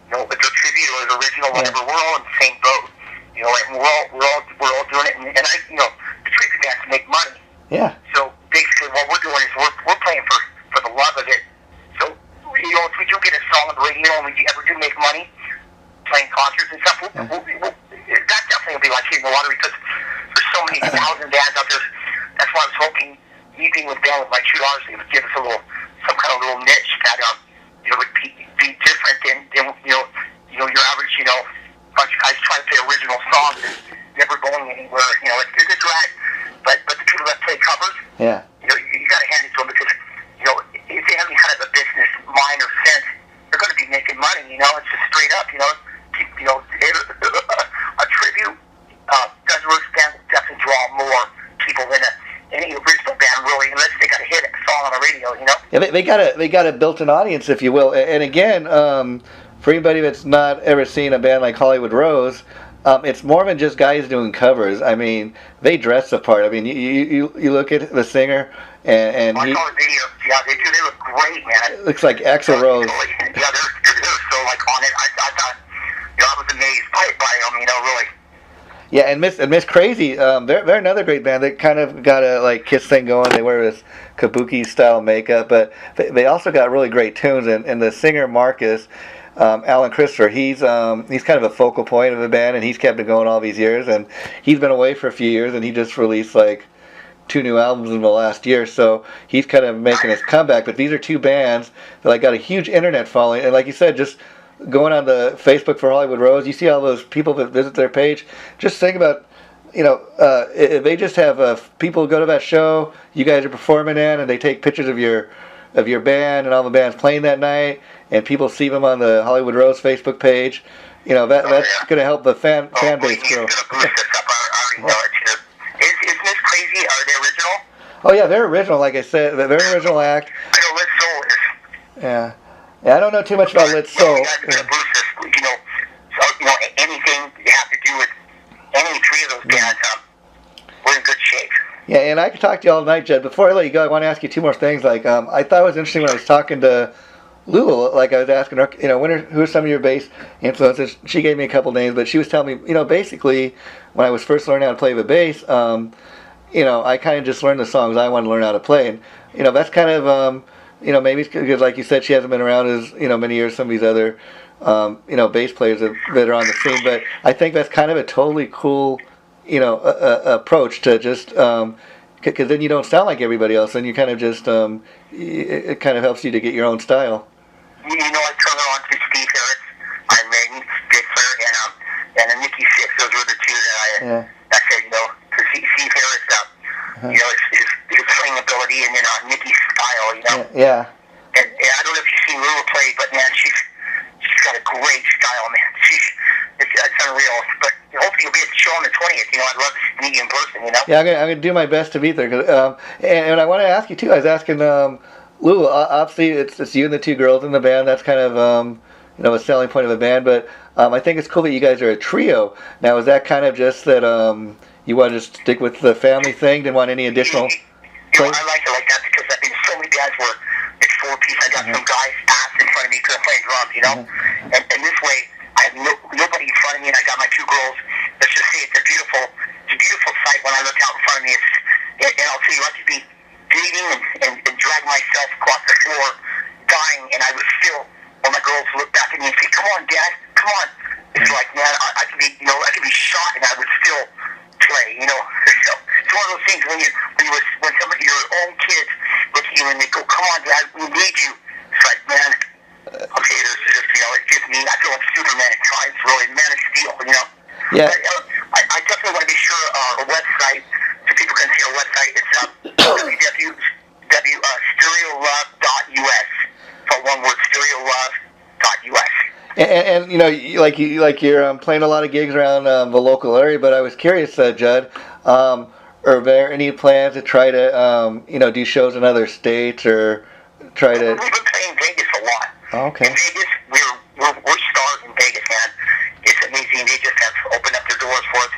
you know, if they're tribute or the original, whatever, we're all in the same boat. You know, and we're all doing it, and I, you know, the tribute bands make money. Yeah. So basically, what we're doing is we're playing for the love of it. So you know, if we do get a song on the radio and we ever do make money playing concerts and stuff, that definitely will be like hitting the lottery because there's so many thousand bands out there. That's why I was hoping me being with band with my $2, it would give us some kind of little niche that you know, would be different than you know your average, you know, bunch of guys trying to play original songs and never going anywhere. You know, it's a drag. But the people that play covers, you know, you got to hand it to them because you know if they have any kind of a business mind or sense, they're going to be making money. You know, it's just straight up. You know, a tribute Guns N' Roses band will definitely draw more people than any original band, really, unless they got a hit song on the radio, you know. Yeah, they got a built-in audience, if you will. And again, for anybody that's not ever seen a band like Hollywood Rose, it's more than just guys doing covers. I mean, they dress the part. I mean, you look at the singer, and I saw the video. Yeah, they do. They look great, man. Looks like Axl Rose. Yeah, they're so like on it. I thought, you know, I was amazed by them. You know, really. Yeah, and Miss Crazy, they're another great band. They kind of got a like Kiss thing going. They wear this kabuki style makeup, but they also got really great tunes. And the singer Marcus, Alan Christopher, he's kind of a focal point of the band, and he's kept it going all these years. And he's been away for a few years, and he just released like 2 new albums in the last year. So he's kind of making his comeback. But these are 2 bands that like got a huge internet following, and like you said, just going on the Facebook for Hollywood Rose, you see all those people that visit their page. Just think about, you know, if they just have people go to that show you guys are performing in, and they take pictures of your band and all the bands playing that night, and people see them on the Hollywood Rose Facebook page. You know, that's going to help the fan base grow. Is Miss Crazy? Are they original? Oh yeah, they're original. Like I said, they're an original act. I know Liz Soul is. Yeah. Yeah, I don't know too much about Lit Soul. Anything you have to do with any three of those bands, we're in good shape. Yeah, and I could talk to you all night, Judd. Before I let you go, I want to ask you two more things. Like, I thought it was interesting when I was talking to Lulua, like I was asking her, who are some of your bass influences? She gave me a couple names, but she was telling me, basically, when I was first learning how to play the bass, I kind of just learned the songs I want to learn how to play. And, that's kind of, maybe it's because, like you said, she hasn't been around as, many years as some of these other, bass players that are on the scene. But I think that's kind of a totally cool, approach to just, because then you don't sound like everybody else, and you kind of just, it kind of helps you to get your own style. I turn on to Steve Harris, Iron Maiden, Bigler, and Nikki Sixx. Those were the two that I said, to see Steve Harris, his playing ability, and then Nikki's style, Yeah. And I don't know if you've seen Lulua play, but man, she's got a great style, man. It's unreal. But hopefully you'll be at the show on the 20th. I'd love to meet you in person. Yeah, I'm gonna do my best to be there. And I want to ask you too. I was asking Lulua. Obviously, it's you and the two girls in the band. That's kind of a selling point of the band. But I think it's cool that you guys are a trio. Now, is that kind of just that you want to just stick with the family thing? Didn't want any additional? I like it like that because I've been in so many bands where it's 4-piece. I got some guys ass in front of me because I'm playing drums, and this way I have nobody in front of me, and I got my two girls. Let's just say it's a beautiful sight when I look out in front of me. And I'll tell you, I could be bleeding and drag myself across the floor, dying, and I would still, when my girls look back at me and say, "Come on, Dad, come on." It's like, man, I could be shot, and I would still play, So it's one of those things when somebody, your own kids look at you and they go, "Come on, Dad, we need you." It's like, man, okay, this is just, it's just me. I feel like Superman at times, really, Man of Steel, Yeah. But, I definitely want to be sure our website, so people can see our website. It's www.stereolove.us. So one word, stereolove.us. And you're playing a lot of gigs around the local area, but I was curious, Judd, are there any plans to try to do shows in other states or try to? We've been playing Vegas a lot. Oh, okay. In Vegas, we're stars in Vegas, man. It's amazing. They just have opened up their doors for us,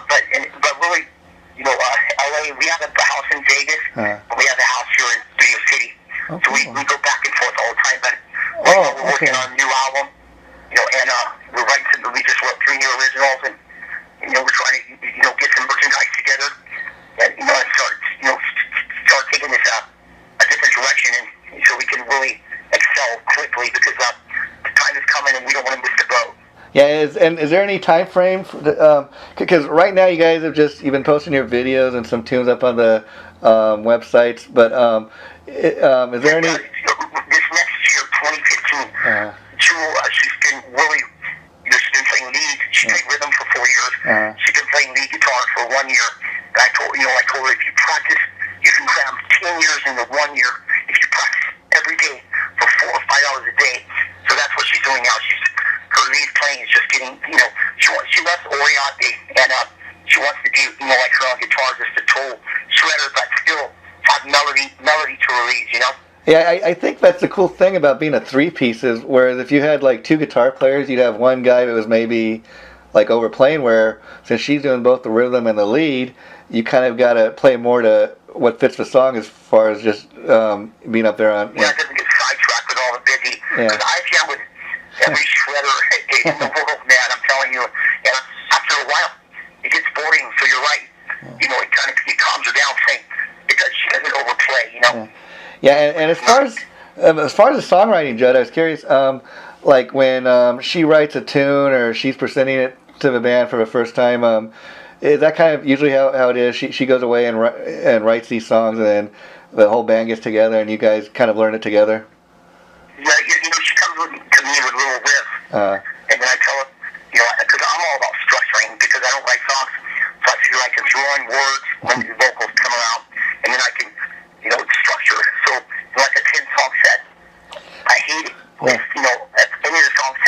but really, LA. We have a house in Vegas. And we have a house here in Studio City. Oh, so we go back and forth all the time. But we're working on a new album, and we're writing. We just wrote 3 new originals, and we're trying to get some merchandise together, and start taking this a different direction, and so we can really excel quickly because the time is coming, and we don't want to miss the boat. Yeah, is there any time frame? Because right now you've been posting your videos and some tunes up on the websites, but is there any? This next year, 2015, Jewel, she's been really, she's been playing lead. She played rhythm for 4 years. She's been playing lead guitar for 1 year. And I told her, if you practice, you can cram 10 years into 1 year if you practice every day for 4 or 5 hours a day. So that's what she's doing now. Her lead playing is just getting, she loves Oriente, and she wants to do, like her own guitar, just a total shredder, but still have melody to her leads, Yeah, I think that's the cool thing about being a 3-piece is, whereas if you had like 2 guitar players, you'd have one guy that was maybe like overplaying, where since she's doing both the rhythm and the lead, you kind of got to play more to what fits the song as far as just being up there on. Yeah, it doesn't get sidetracked with all the busy. Because I jam with every shredder in the world, man, I'm telling you. And after a while, it gets boring, so you're right. It calms her down, saying, she doesn't overplay, Yeah, and as far as the songwriting, Judd, I was curious, like when she writes a tune or she's presenting it to the band for the first time, is that kind of usually how it is? She goes away and writes these songs, and then the whole band gets together, and you guys kind of learn it together? Yeah, she comes to me with little riffs, and then I tell her, because I'm all about structuring, because I don't write songs, so I feel I can throw in words when the vocals come around, and then I can, structure. So, like a 10-song set, I hate it. Yeah. Any of the songs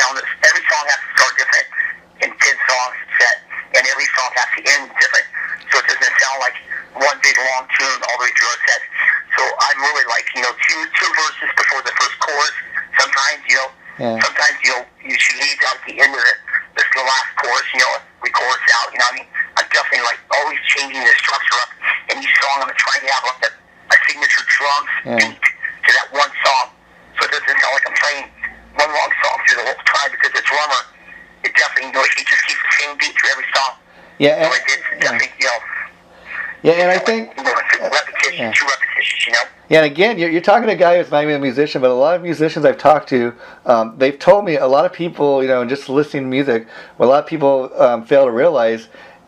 every song has to start different in 10-song set, and every song has to end different, so it doesn't sound like one big long tune all the way through a set. So I'm really like, two verses before the first chorus, sometimes, she leaves out at the end of the last chorus, we chorus out, I mean, I'm definitely, like, always changing the structure up in each song. I'm trying to have, like, a signature drums beat to that one song, so it doesn't sound like I'm playing one long song through the whole time, because the drummer, it definitely, he just keeps the same beat through every song. Yeah, so it's definitely, yeah, and I think repetition, two repetitions, Yeah, and again, you're talking to a guy who's not even a musician, but a lot of musicians I've talked to, they've told me a lot of people, just listening to music, what a lot of people fail to realize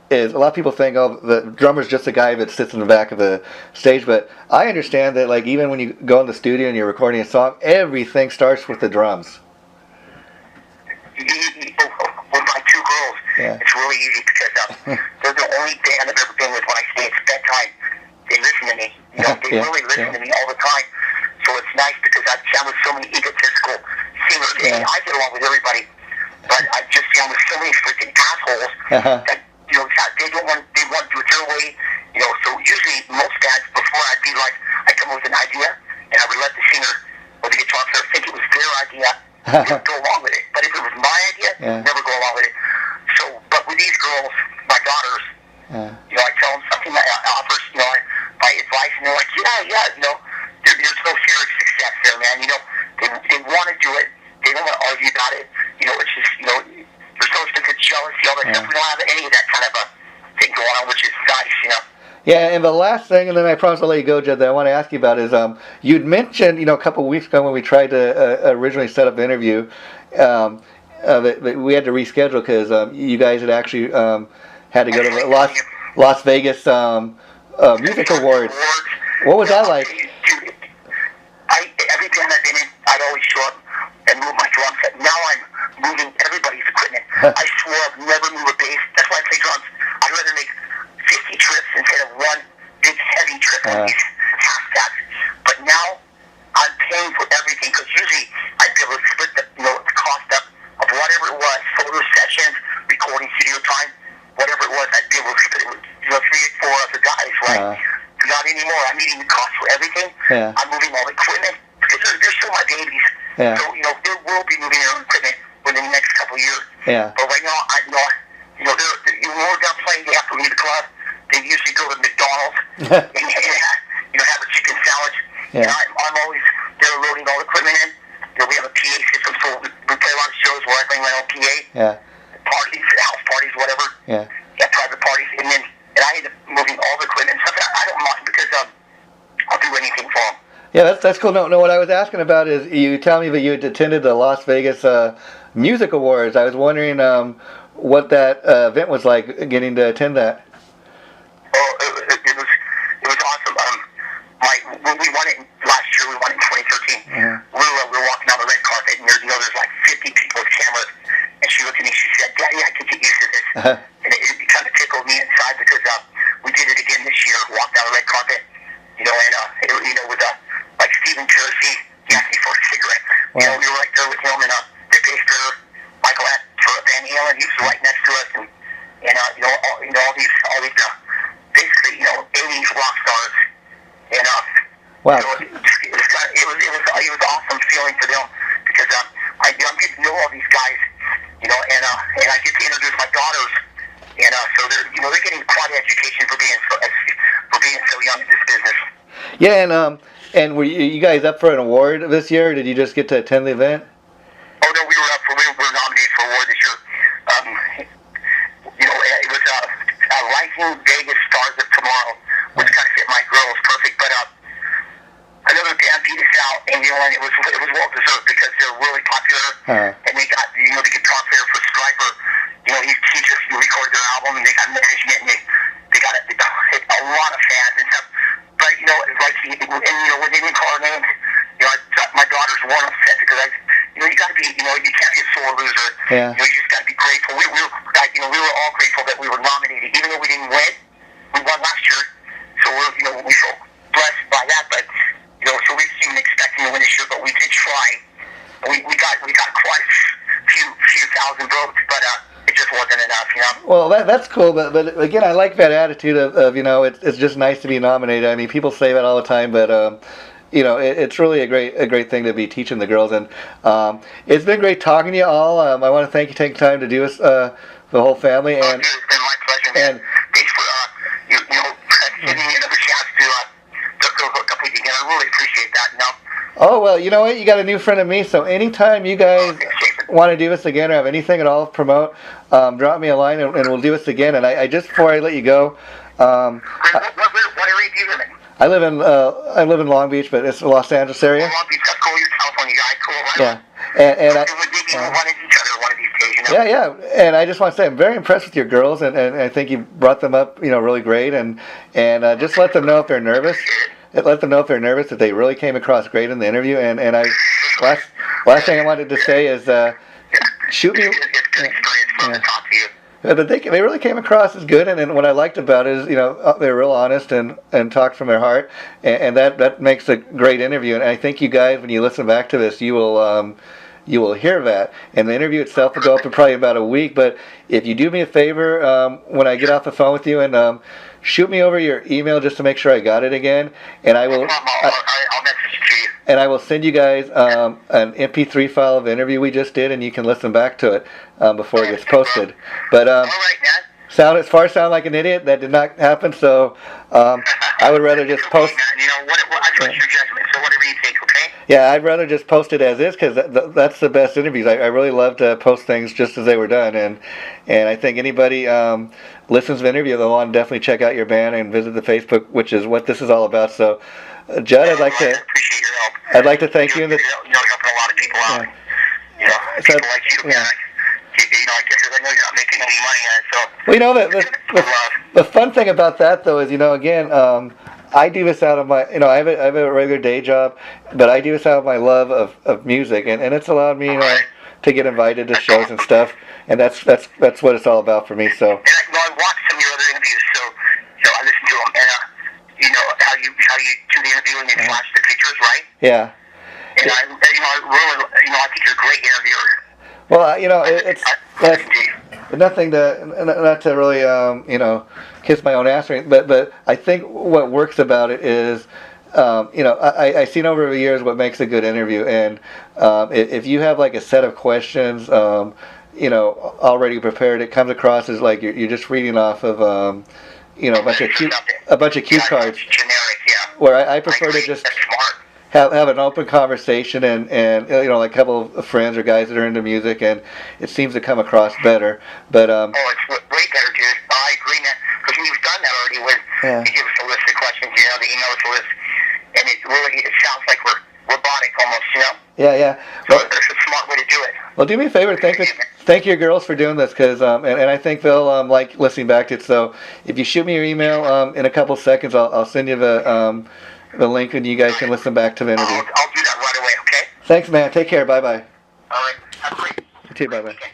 is a lot of people think, oh, the drummer's just a guy that sits in the back of the stage, but I understand that, like, even when you go in the studio and you're recording a song, everything starts with the drums. With my two girls, it's really easy because they're the only band I've ever been with when I say it's bedtime. They listen to me. They really listen to me all the time. So it's nice because I've sound with so many egotistical singers. And I get along with everybody, but I just sound with so many freaking assholes that they want to do it their way. So usually most bands, before I'd be like, I come up with an idea and I would let the singer or the guitar player think it was their idea. They would go along with it. But if it was my idea, never go along with it. So, but with these girls, my daughters, I tell them something, I offer, my advice, and they're like, there's no fear of success there, man. They want to do it. They don't want to argue about it. It's just, there's no sense of jealousy, all that stuff. We don't have any of that kind of a thing going on, which is nice, Yeah, and the last thing, and then I promise I'll let you go, Judd, that I want to ask you about is, you'd mentioned, a couple of weeks ago when we tried to originally set up the interview, that we had to reschedule because you guys had actually had to go to the Las Vegas Music Awards. What was that like? Dude, every band I've been in, I'd always show up and move my drum set. Now I'm moving everybody's equipment. I swore I'd never move a bass. That's why I play drums. I'd rather make 50 trips instead of one big heavy trip on these half stacks. But now I'm paying for everything because usually I'd be able to split the cost up of whatever it was, photo sessions, recording studio time, whatever it was. I'd be able to split it with 3 or 4 other guys, right? Not anymore. I'm eating the cost for everything. I'm moving all the equipment because they're still my babies. So they will be moving their own equipment within the next couple of years. But right now, when we're done playing, they have to leave the club. They usually go to McDonald's and have a chicken sandwich. And I'm always there loading all the equipment in. We have a PA system, so we play a lot of shows where I bring my own PA. Parties, house parties, whatever. Private parties, and I end up moving all the equipment and stuff. I don't mind because I'll do anything for them. Yeah, that's cool. No, what I was asking about is you tell me that you had attended the Las Vegas Music Awards. I was wondering what that event was like, getting to attend that. Oh, it was awesome. When we won it last year, we won it in 2013. We were walking down the red carpet, and there's like 50 people with cameras, and she looked at me. She said, "Daddy, I can get used to this." And it kind of tickled me inside because we did it again this year. Walked down the red carpet, with like Stephen Kersey, he asked me for a cigarette. We were right there with him, and the bass player Michael Van Halen, he was right next to us, and all these basically 80s rock stars, and wow. It was awesome feeling for them because I'm getting to know all these guys, and I get to introduce my daughters, and so they're getting quite an education for being so young in this business. Yeah, and were you guys up for an award this year, or did you just get to attend the event? Oh no, we were nominated for an award this year. It was Rising Vegas Stars of Tomorrow, which kind of fit my girls perfect. But another band beat us out, and it was well deserved because they're really popular, and they got the guitar player for Striper. He just recorded their album, and they got management, and they got a lot of fans and stuff. But when they didn't call our names, my daughters weren't upset because you got to be, you can't be a sore loser. You just got to be grateful. We were all grateful that we were nominated, even though we didn't win. We won last year, so we feel blessed by that. But so we didn't even expecting to win this year, but we did try. We got quite a few thousand votes, but it just wasn't enough. Well, that's cool, but again, I like that attitude of it's just nice to be nominated. I mean, people say that all the time, but it's really a great thing to be teaching the girls, and it's been great talking to you all. I want to thank you taking time to do this, the whole family, and dude, it's been my pleasure, man. and Thanks for giving me another chance to hook up with you again. I really appreciate that. oh well, you know what? You got a new friend of me, so anytime you guys want to do this again or have anything at all to promote, drop me a line and we'll do this again. And I just before I let you go, What area do you live in? I live in Long Beach, but it's the Los Angeles area. Long Beach, that's cool. You're a California guy, cool. Right? Yeah, and maybe we'll run into each other one of these days. Yeah, and I just want to say I'm very impressed with your girls, and I think you brought them up, really great, and just let them know if they're nervous. Let them know if they're nervous that they really came across great in the interview. And last thing I wanted to say is shoot me. It's good experience for them to talk to you. But they really came across as good, and what I liked about it is they're real honest and talked from their heart, and that makes a great interview. And I think you guys, when you listen back to this, you will hear that. And the interview itself will go up in probably about a week. But if you do me a favor, when I get off the phone with you, and shoot me over your email just to make sure I got it again, and I will. I'll message it to you. And I will send you guys an MP3 file of the interview we just did, and you can listen back to it before it gets posted. But All right, man. sound like an idiot. That did not happen. So I would rather just post. Man, I trust your judgment. So whatever you think, okay? Yeah, I'd rather just post it as is because that's the best interviews. I really love to post things just as they were done, and I think anybody listens to the interview, they'll want to definitely check out your band and visit the Facebook, which is what this is all about. So, Judd, I'd like to. I appreciate your help. I'd like to thank you. You're helping a lot of people out. People like you. Yeah. Because I know you're not making any money on it, so. Well, the fun thing about that, though, is again, I do this out of my I have a regular day job, but I do this out of my love of music, and it's allowed me to get invited to shows and stuff, and that's what it's all about for me. So. And I watched some of your other interviews, so I listened to them, and how you do the interview and you flash the pictures, right? Yeah. And I really, I think you're a great interviewer. Well, it's nothing not to really kiss my own ass or anything, but I think what works about it is I've seen over the years what makes a good interview, and if you have like a set of questions already prepared, it comes across as like you're just reading off of a bunch of cue cards. Generic, yeah. Where I prefer to just have an open conversation and like a couple of friends or guys that are into music, and it seems to come across better. But it's way better, dude. I agree, man. Because we've done that already with you give us a list of questions, the email us a list, and it sounds like we're robotic almost, Yeah. So there's a smart way to do it. Well, do me a favor. Thank your girls for doing this, because and I think they'll like listening back to it. So if you shoot me your email in a couple seconds, I'll send you the link, and you guys can listen back to the interview. I'll do that right away, okay? Thanks, man. Take care. Bye-bye. All right. Have a great You too. Bye-bye. weekend.